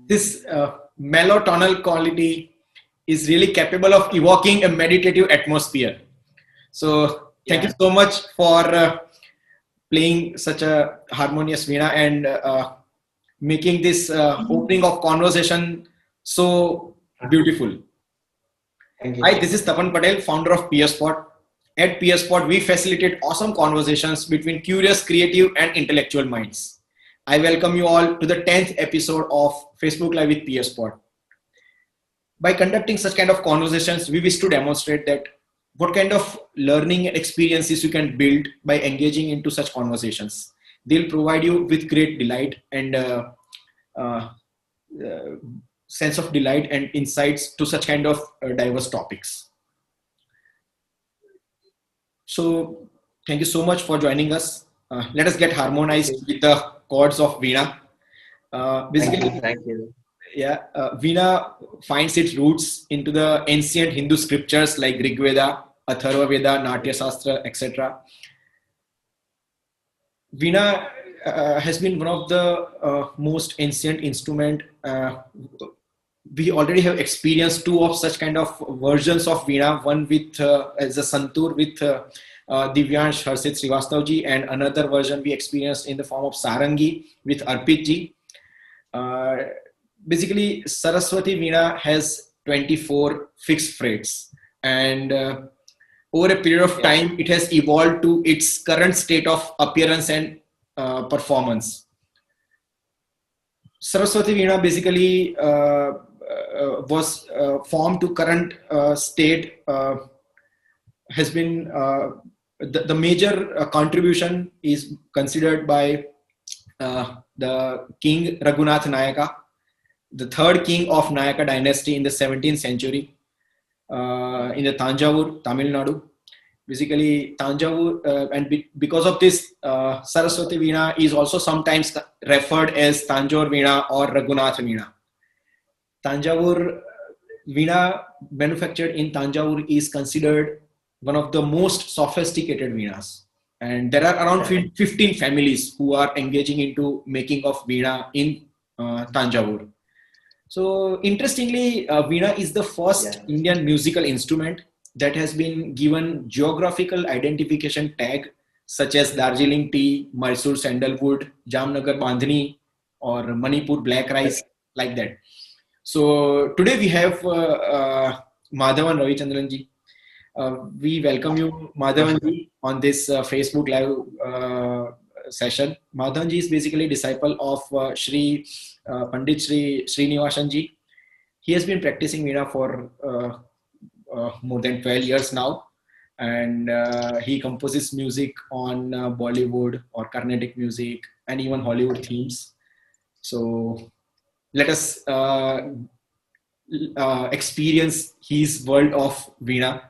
This mellow tonal quality is really capable of evoking a meditative atmosphere. So thank you so much for playing such a harmonious Veena and making this opening of conversation so beautiful. Hi, this is Tapan Patel, founder of PeerSpot. At PeerSpot, we facilitate awesome conversations between curious, creative, and intellectual minds. I welcome you all to the 10th episode of Facebook Live with PeerSpot. By conducting such kind of conversations, we wish to demonstrate that what kind of learning and experiences you can build by engaging into such conversations. They'll provide you with great delight and sense of delight and insights to such kind of diverse topics. So thank you so much for joining us. Let us get harmonized with the chords of Veena. Thank you. Yeah, Veena finds its roots into the ancient Hindu scriptures like Rig Veda, Atharva Veda, Natya Shastra, etc. Veena has been one of the most ancient instrument. We already have experienced two of such kind of versions of Veena, one with as a santur with Divyansh Harshit Srivastavji, and another version we experienced in the form of Sarangi with Arpitji. Basically, Saraswati Veena has 24 fixed frets, and over a period of time, it has evolved to its current state of appearance and performance. Saraswati Veena basically was formed to current state, has been the major contribution is considered by the King Raghunath Nayaka, the third king of Nayaka dynasty in the 17th century in the Tanjavur, Tamil Nadu. Basically, Tanjavur, and because of this, Saraswati Veena is also sometimes referred as Tanjore Veena or Raghunath Veena. Tanjavur Veena manufactured in Tanjavur is considered one of the most sophisticated Veenas. And there are around 15 families who are engaging into making of Veena in Tanjavur. So interestingly, Veena is the first Indian musical instrument that has been given geographical identification tag such as Darjeeling tea, Mysore sandalwood, Jamnagar bandhani, or Manipur black rice, like that. So today we have Madhavan Ravichandran ji. We welcome you, Madhavan ji, on this Facebook Live session. Madhavan ji is basically a disciple of Sri Pandit Shri Srinivasan ji. He has been practicing Veena for more than 12 years now, and he composes music on Bollywood or Carnatic music and even Hollywood themes. So let us experience his world of Veena,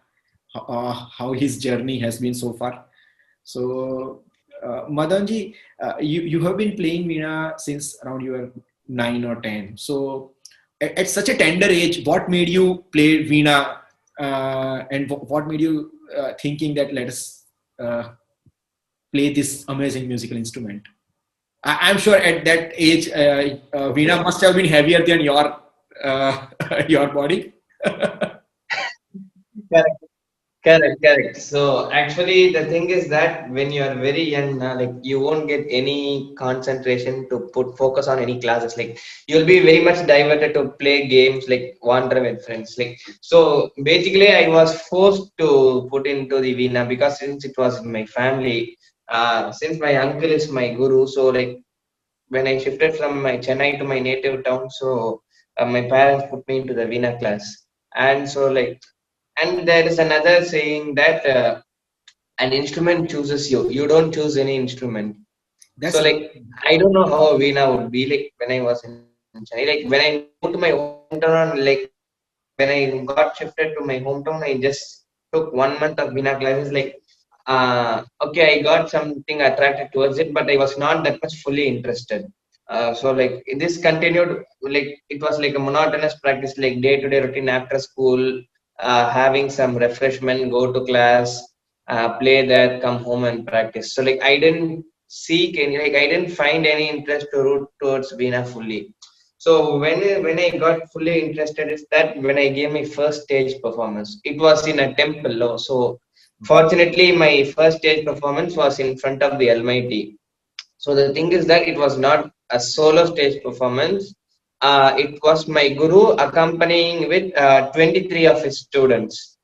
how his journey has been so far. So, Madanji, you have been playing Veena since around you were 9 or 10. So, at such a tender age, what made you play Veena, and what made you thinking that let us uh, play this amazing musical instrument? I'm sure at that age, Veena must have been heavier than your your body. Correct. Correct. So actually, the thing is that when you are very young, like you won't get any concentration to put focus on any classes. Like you'll be very much diverted to play games, like wander with friends. Like so, basically, I was forced to put into the Veena because since it was in my family, since my uncle is my guru, so like when I shifted from my Chennai to my native town, so my parents put me into the Veena class, and so like and there is another saying that an instrument chooses you. You don't choose any instrument. That's So like I don't know how Veena would be like when I was in Chennai. Like when I moved to my hometown, like when I got shifted to my hometown, I just took 1 month of Veena classes. Like okay, I got something attracted towards it, but I was not that much fully interested. So like this continued, like it was like a monotonous practice, like day-to-day routine after school, having some refreshment, go to class, play that, come home and practice. So like I didn't seek any, like I didn't find any interest to root towards Veena fully. So when I got fully interested is that when I gave my first stage performance, it was in a temple. So fortunately, my first stage performance was in front of the Almighty. So the thing is that it was not a solo stage performance. It was my guru accompanying with 23 of his students.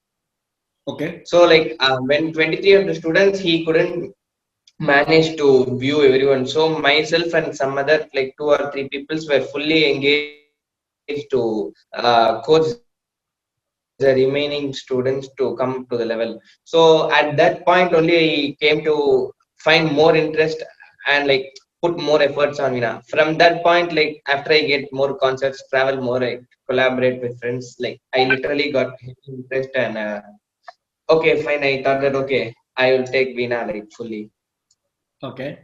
okay. So like when 23 of the students, he couldn't manage to view everyone. So myself and some other like 2 or 3 people were fully engaged to coach the remaining students to come to the level. So at that point only I came to find more interest and like put more efforts on Veena. From that point, like after I get more concerts, travel more, I collaborate with friends. Like I literally got interest and okay, fine. I thought that okay, I will take Veena like fully. Okay,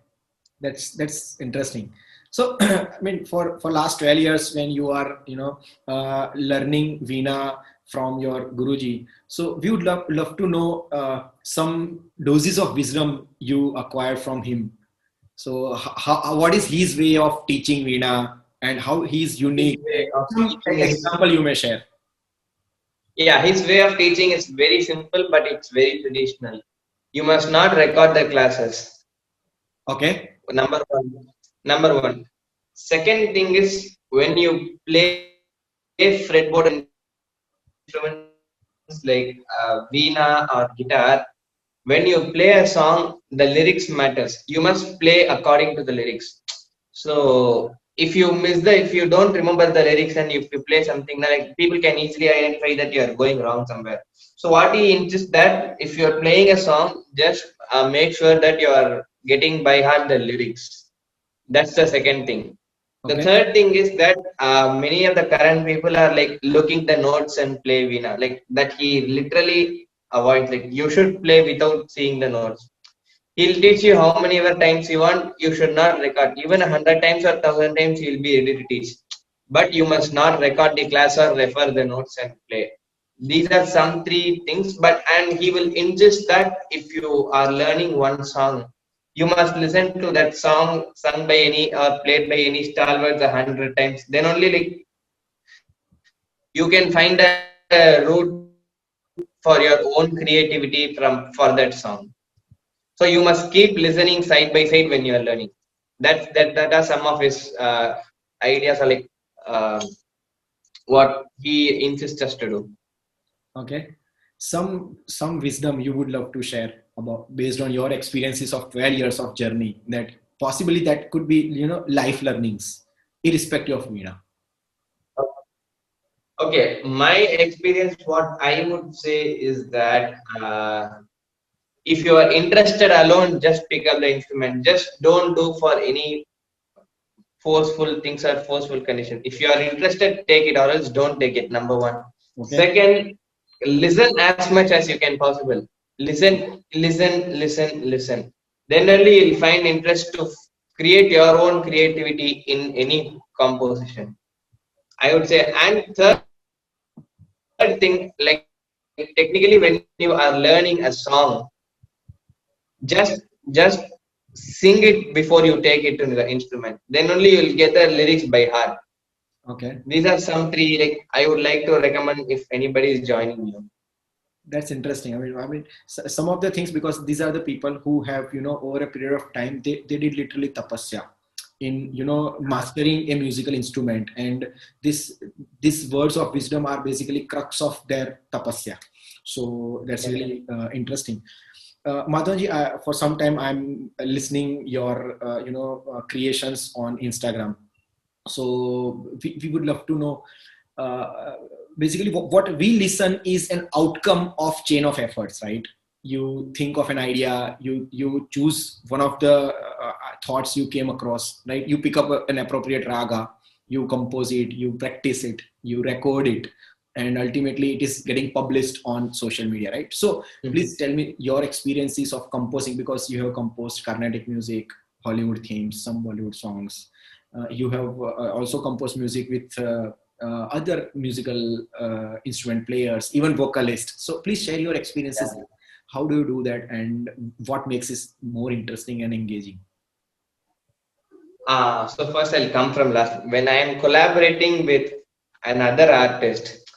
that's interesting. So, I mean, for last 12 years, when you are learning Veena from your Guruji, so we would love to know some doses of wisdom you acquired from him. So, what is his way of teaching Veena and how he's His unique? way of Some teaching is example you may share. Yeah, his way of teaching is very simple, but it's very traditional. You must not record the classes. Okay, Number one. Number one. Second thing is when you play fretboard instruments like Veena or guitar, when you play a song, the lyrics matters. You must play according to the lyrics. So if you if you don't remember the lyrics and if you play something like people can easily identify that you are going wrong somewhere. So what he insists that if you are playing a song, just make sure that you are getting by heart the lyrics. That's the second thing. The okay, third thing is that many of the current people are like looking the notes and play Veena, like that he literally avoids. Like you should play without seeing the notes. He'll teach you how many ever times you want. You should not record. Even 100 times or 1,000 times, he'll be ready to teach. But you must not record the class or refer the notes and play. These are some three things. But and he will insist that if you are learning one song, you must listen to that song sung by any or played by any stalwarts 100 times. Then only like you can find a route for your own creativity from for that song. So you must keep listening side by side when you are learning. That are some of his ideas are like uh, what he insists us to do. okay. Some wisdom you would love to share about based on your experiences of 12 years of journey that possibly that could be life learnings irrespective of Veena. Okay, my experience, what I would say is that if you are interested alone, just pick up the instrument. Just don't do for any forceful things or forceful condition. If you are interested, take it or else don't take it. Number one. Okay, Second, listen as much as you can possible. Listen. then only you'll find interest to create your own creativity in any composition, I would say. And third thing, like technically, when you are learning a song, just sing it before you take it to the instrument. Then only you'll get the lyrics by heart. Okay. These are some three like I would like to recommend if anybody is joining you. That's interesting. I mean, some of the things, because these are the people who have, over a period of time, they did literally tapasya in, mastering a musical instrument, and these words of wisdom are basically crux of their tapasya. So that's really interesting. Madhavanji, for some time I'm listening your, creations on Instagram. So we would love to know, uh, basically what we listen is an outcome of chain of efforts, right? You think of an idea, you choose one of the thoughts you came across, right? You pick up an appropriate raga, you compose it, you practice it, you record it, and ultimately it is getting published on social media, right? So please tell me your experiences of composing, because you have composed Carnatic music, Hollywood themes, some Bollywood songs. You have also composed music with other musical instrument players, even vocalists. So please share your experiences. How do you do that, and what makes it more interesting and engaging? So first I'll come from last. When I am collaborating with another artist,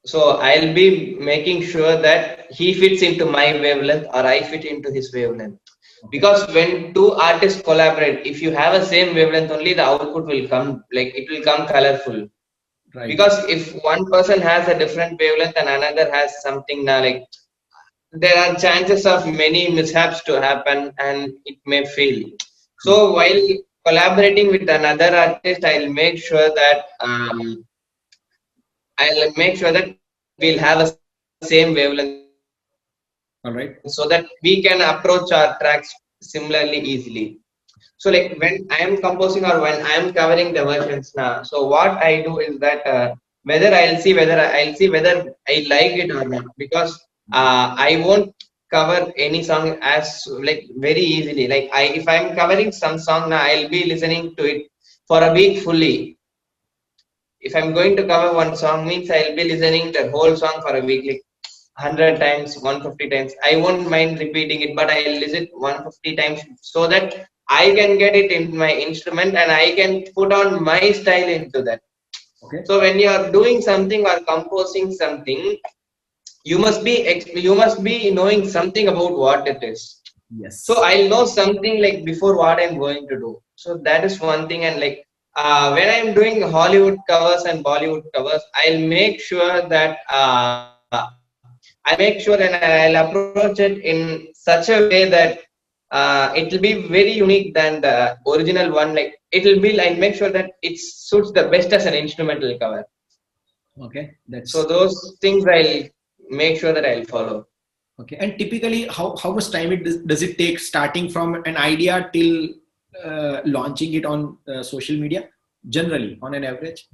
so I'll be making sure that he fits into my wavelength or I fit into his wavelength. Okay. Because when two artists collaborate, if you have a same wavelength, only the output will come like it will come colorful. Right. Because if one person has a different wavelength and another has something now, like there are chances of many mishaps to happen and it may fail. True. So while collaborating with another artist, I'll make sure that we'll have a same wavelength so that we can approach our tracks All right. similarly easily. So like when I am composing or when I am covering the versions now, so what I do is that whether I'll see whether I like it or not, because I won't cover any song as like very easily. Like if I'm covering some song now, I'll be listening to it for a week fully. If I'm going to cover one song means I'll be listening the whole song for a week, like 100 times, 150 times. I won't mind repeating it, but I'll listen 150 times so that I can get it in my instrument and I can put on my style into that. Okay. So when you are doing something or composing something, you must be knowing something about what it is. Yes. So I'll know something like before what I'm going to do. So that is one thing. And like when I'm doing Hollywood covers and Bollywood covers, I'll make sure that I'll approach it in such a way that it will be very unique than the original one. Like I'll make sure that it suits the best as an instrumental cover. Okay. That's So those things I'll make sure that I'll follow. okay. And typically, how much time does it take, starting from an idea till launching it on social media? Generally, on an average.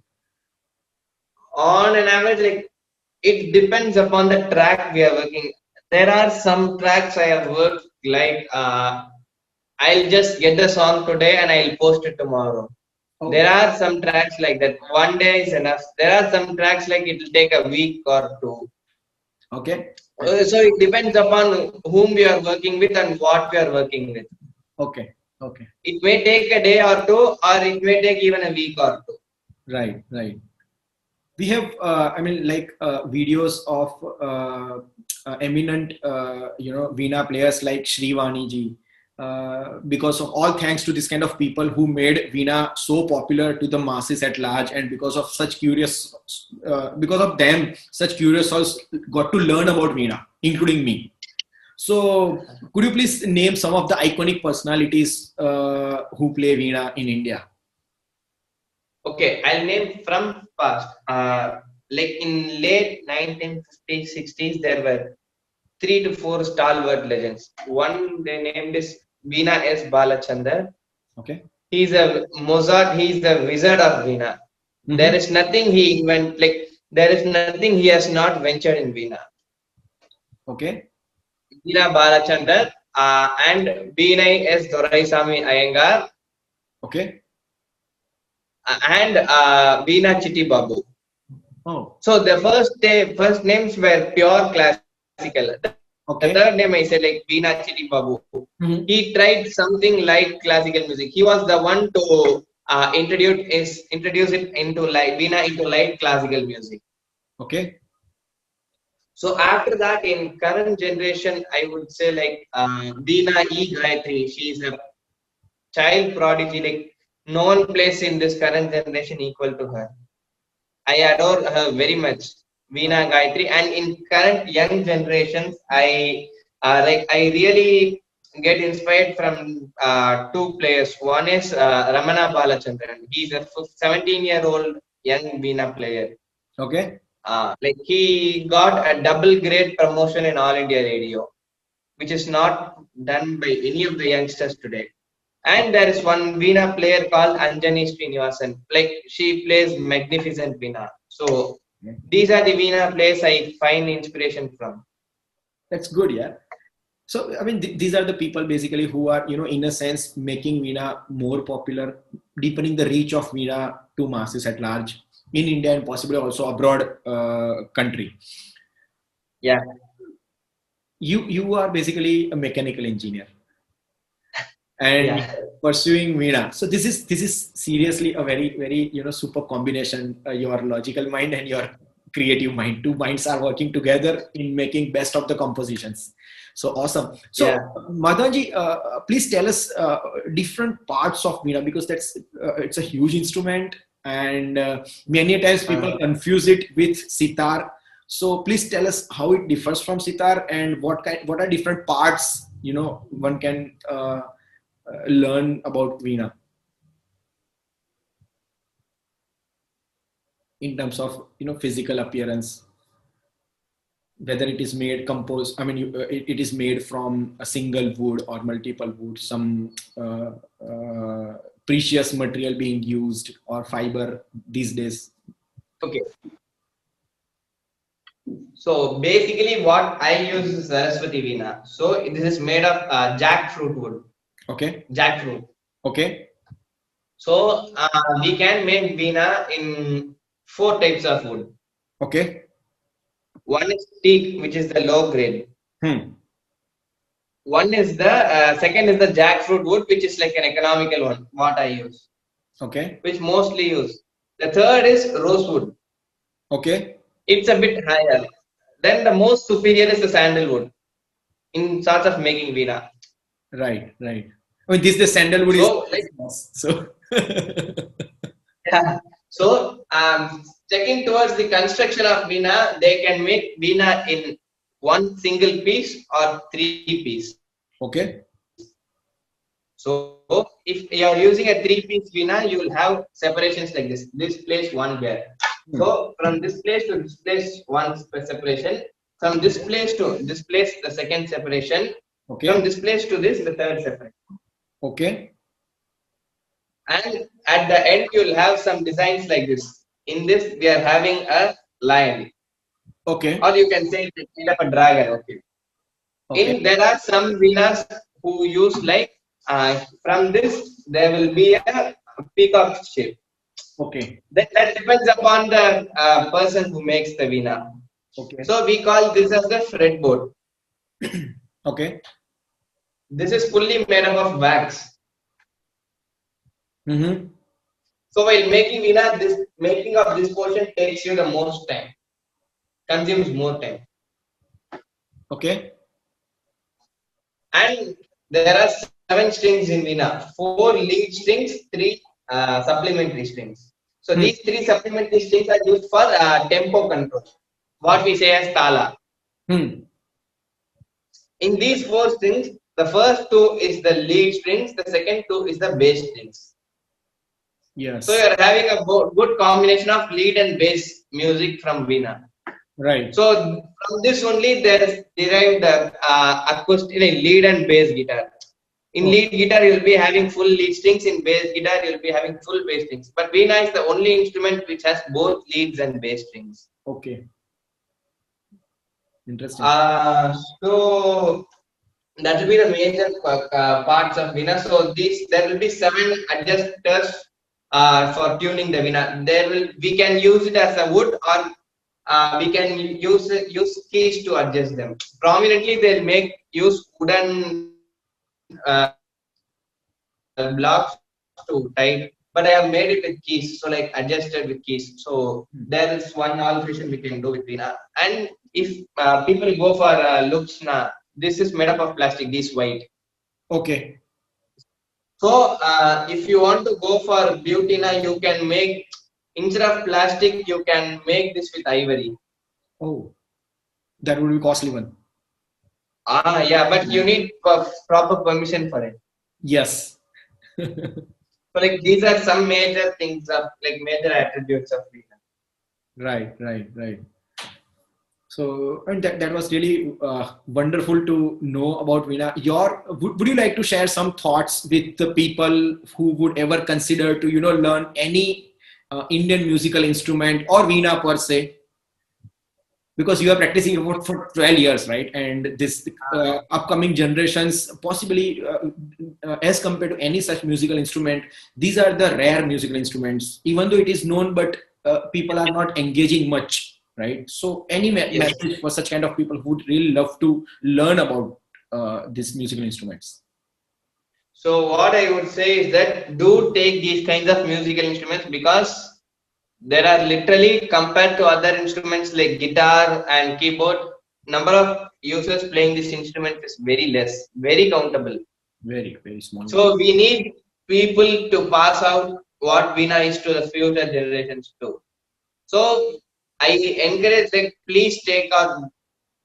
On an average, like it depends upon the track we are working. There are some tracks I have worked like I'll just get the song today and I'll post it tomorrow. Oh. There are some tracks like that. One day is enough. There are some tracks like it will take a week or two. Okay. So it depends upon whom we are working with and what we are working with. Okay. Okay. It may take a day or two, or it may take even a week or two. Right. Right. We have, videos of eminent, Veena players like Srivani ji. Because of all thanks to this kind of people who made Veena so popular to the masses at large, and because of because of them, such curious souls got to learn about Veena, including me. So, could you please name some of the iconic personalities who play Veena in India? Okay, I'll name from past. Like in late 1950s, 60s, there were 3 to 4 stalwart legends. One they named is Veena S. Balachandar. Okay. He's a Mozart. He's the wizard of Veena. Mm-hmm. There is nothing he invent. Like there is nothing he has not ventured in Veena. Okay. Veena Balachandar. and Veena S. Doraisamy Iyengar, Okay. and Veena Chitti Babu. Oh. So the first names were pure classical. The third Okay. name I said like Veena Chitti Babu. Mm-hmm. He tried something like classical music. He was the one to introduce it into light Veena into light classical music. Okay. So after that, in current generation, I would say like Veena E Gayatri. She is a child prodigy. Like no one plays in this current generation equal to her. I adore her very much, Veena Gayatri. And in current young generations, I really get inspired from two players. One is Ramana Balachandran. He's a 17-year-old young Veena player. Okay. Like he got a double grade promotion in All India Radio, which is not done by any of the youngsters today. And there is one Veena player called Anjani Srinivasan. Like she plays magnificent Veena. So Okay. these are the Veena players I find inspiration from. That's good. Yeah. So, I mean, these are the people basically who are, in a sense, making Veena more popular, deepening the reach of Veena to masses at large in India and possibly also abroad country. Yeah. You are basically a mechanical engineer and Yeah. pursuing Veena. So this is seriously a very very super combination. Your logical mind and your creative mind. Two minds are working together in making best of the compositions. So awesome. So Yeah. Madhavanji, please tell us different parts of Veena because it's a huge instrument and many times people confuse it with sitar. So please tell us how it differs from sitar and what are different parts one can learn about Veena in terms of physical appearance, whether it is made composed. I mean, it is made from a single wood or multiple wood, some precious material being used or fiber these days. Okay. So basically, what I use is Saraswati Veena. So this is made of jackfruit wood. Okay. Jackfruit. Okay. So we can make Veena in 4 types of wood. Okay. One is teak, which is the low grade. One is the second is the jackfruit wood, which is like an economical one. What I use. Okay. Which mostly use. The third is rosewood. Okay. It's a bit higher. Then the most superior is the sandalwood in sorts of making Veena. Right. Right. I mean, this the sandalwood So, is so. yeah. So, checking towards the construction of Veena, they can make Veena in one single piece or 3 piece. Okay. So, if you are using a 3-piece Veena, you will have separations like this. This place, one bear. So, from this place to this place, one separation. From this place to this place, the second separation. Okay. From this place to this, the third separation. Okay. And at the end, you will have some designs like this. In this, we are having a lion. Okay. Or you can say it's kind of a dragon. Okay. Okay. There are some Veenas who use like from this there will be a peacock shape. Okay. That depends upon the person who makes the Veena. Okay. So we call this as the fretboard. Okay. This is fully made up of wax. Mm-hmm. So while making Veena, this making of this portion takes you the most time, consumes more time. Okay. And there are 7 strings in Veena, 4 lead strings, 3 supplementary strings. So these 3 supplementary strings are used for tempo control, what we say as tala. In these 4 strings, the first 2 is the lead strings, the second 2 is the bass strings. Yes. So you are having a good combination of lead and bass music from Veena. Right. So from this only there is derived the acoustic lead and bass guitar. In lead guitar, you will be having full lead strings. In bass guitar, you will be having full bass strings. But Veena is the only instrument which has both leads and bass strings. Okay. Interesting. So That will be the major parts of Veena. So there will be 7 adjusters for tuning the Veena. We can use it as a wood, or we can use keys to adjust them. Prominently, they'll make use wooden blocks to type, but I have made it with keys, so like adjusted with keys. So there is one alteration we can do with Veena. And if people go for looks, this is made up of plastic, this white. Okay. So if you want to go for beauty, now you can make, instead of plastic, you can make this with ivory. Oh, that would be costly one. Yeah, but you need proper permission for it. Yes. So like these are some major things of like major attributes of Veena. Right. So, and that was really wonderful to know about Veena. Would you like to share some thoughts with the people who would ever consider to learn any Indian musical instrument or Veena per se? Because you are practicing for 12 years, right? And this upcoming generations, possibly as compared to any such musical instrument, these are the rare musical instruments, even though it is known, but people are not engaging much, right? So any Yes. message for such kind of people who would really love to learn about these musical instruments? So what I would say is that do take these kinds of musical instruments, because there are literally, compared to other instruments like guitar and keyboard, number of users playing this instrument is very less, very countable. Very small. So we need people to pass out what Veena is to the future generations too. So I encourage, like, please take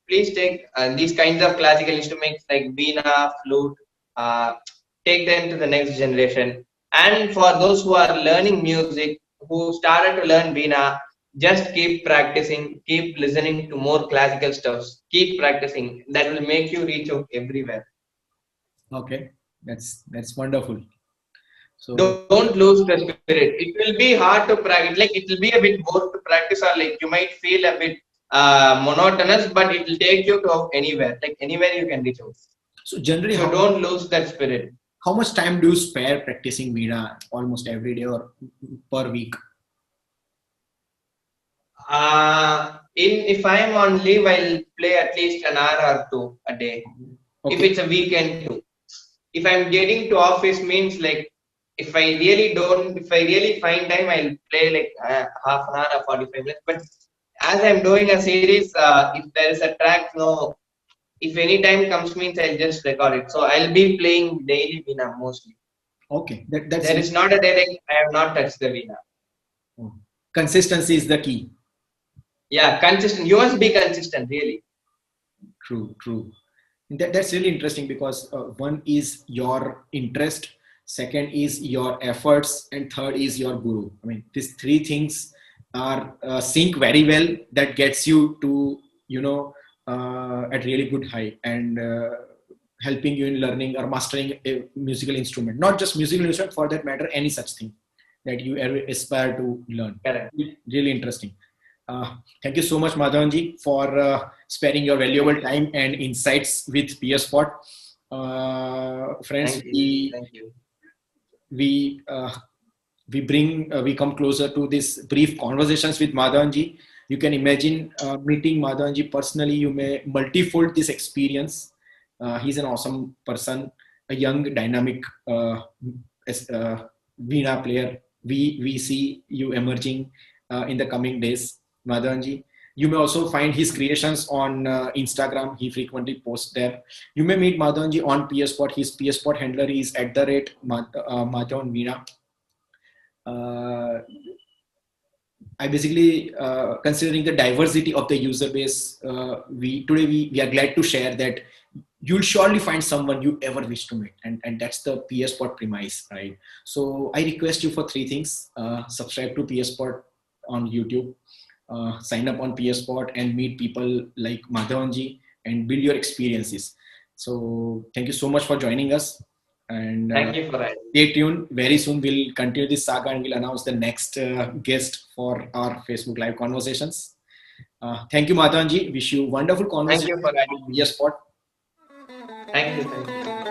these kinds of classical instruments like Veena, flute, uh, take them to the next generation. And for those who are learning music, who started to learn Veena, just keep practicing, keep listening to more classical stuffs, keep practicing. That will make you reach out everywhere. Okay, that's wonderful. So Don't lose the spirit. It will be hard to practice, like it will be a bit bored to practice, or like you might feel a bit monotonous, but it will take you to anywhere, like anywhere you can reach out. generally, So don't lose that spirit. how much time do you spare practicing Veena? Almost every day or per week? If I am on leave, I'll play at least an hour or two a day. If Okay. it's a weekend too. If I'm getting to office, means like if I really find time, I'll play like half an hour or 45 minutes. But as I'm doing a series, if there is a track, no, if any time comes, means I'll just record it. So I'll be playing daily Veena mostly. Okay, that's There is not a day like I have not touched the Veena. consistency is the key. Yeah, consistent. You must be consistent, really. True. That's really interesting because one is your interest, second is your efforts, and third is your guru. I mean, these three things are sync very well. That gets you to at really good height and helping you in learning or mastering a musical instrument. Not just musical instrument, for that matter, any such thing that you ever aspire to learn. Correct. Really interesting. Thank you so much, Madhavanji, for sparing your valuable time and insights with PeerSpot. Friends, Thank you. we come closer to this brief conversations with Madhavanji. You can imagine meeting Madhavanji personally. You may multifold this experience. He's an awesome person, a young, dynamic Veena player. We see you emerging in the coming days, Madhavanji. You may also find his creations on Instagram. He frequently posts there. You may meet Madhavanji on PeerSpot. His PeerSpot handler is @Madhavan Veena. I basically, considering the diversity of the user base, we are glad to share that you'll surely find someone you ever wish to meet, and that's the PeerSpot premise, right? So I request you for three things: subscribe to PeerSpot on YouTube, sign up on PeerSpot, and meet people like Madhavanji and build your experiences. So thank you so much for joining us, and Thank you for that. stay tuned. Very soon we'll continue this saga and we'll announce the next guest for our Facebook Live conversations. Thank you, Madhavanji. Wish you wonderful conversations. Thank you for that. PeerSpot. Thank you. Thank you.